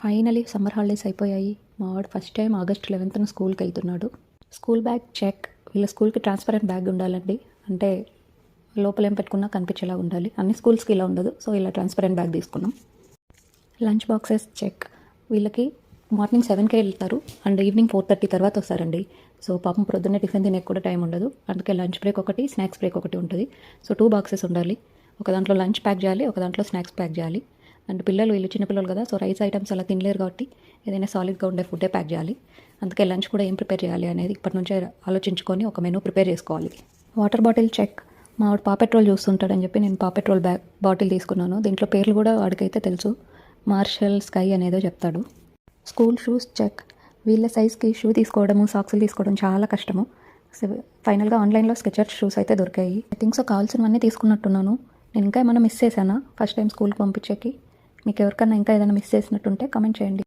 Finally summer holidays అయిపోయాయి. మా వాడు ఫస్ట్ టైం ఆగస్ట్ 11న స్కూల్కి వెళ్తున్నాడు. School bag check. వీళ్ళ స్కూల్కి ట్రాన్స్పరెంట్ బ్యాగ్ ఉండాలండి. అంటే లోపల ఏం పెట్టుకున్నా కనిపించేలా ఉండాలి. అన్ని స్కూల్స్కి ఇలా ఉండదు, సో ఇలా ట్రాన్స్పరెంట్ బ్యాగ్ తీసుకున్నాం. Lunch boxes check. వీళ్ళకి మార్నింగ్ 7కే వెళ్తారు అండ్ ఈవినింగ్ 4:30 తర్వాత వస్తారండి. సో పాపం ప్రొద్దున్నే టిఫిన్ తినే కూడా టైం ఉండదు. అందుకే లంచ్ బ్రేక్ ఒకటి, స్నాక్స్ బ్రేక్ ఒకటి ఉంటుంది. సో 2 బాక్సెస్ ఉండాలి. ఒక దాంట్లో లంచ్ ప్యాక్ చేయాలి, ఒక దాంట్లో స్నాక్స్ ప్యాక్ చేయాలి. అండ్ వీళ్ళు చిన్నపిల్లలు కదా, సో రైస్ ఐటమ్స్ అలా తినలేరు కాబట్టి ఏదైనా సాలిడ్గా ఉండే ఫుడ్డే ప్యాక్ చేయాలి. అందుకే లంచ్ కూడా ఏం ప్రిపేర్ చేయాలి అనేది ఇప్పటి నుంచే ఆలోచించుకొని ఒక మెనూ ప్రిపేర్ చేసుకోవాలి. Water bottle check. మా వాడు పెట్రోల్ చూస్తుంటాడని చెప్పి నేను పెట్రోల్ బాటిల్ తీసుకున్నాను. దీంట్లో పేర్లు కూడా వాడికైతే తెలుసు. మార్షల్, స్కై అనేదో చెప్తాడు. School shoes check. వీళ్ళ సైజ్కి షూ తీసుకోవడము, సాక్స్లు తీసుకోవడం చాలా కష్టము. ఫైనల్గా ఆన్లైన్లో స్కెచర్ షూస్ అయితే దొరికాయి. ఐ థింక్ సో కావాల్సినవన్నీ తీసుకున్నట్టున్నాను. నేను ఇంకా ఏమైనా మిస్ చేశానా ఫస్ట్ టైం స్కూల్కి పంపించేకి? మీకు ఎవరికైనా ఇంకా ఏదైనా మిస్ చేసినట్టుంటే కామెంట్ చేయండి.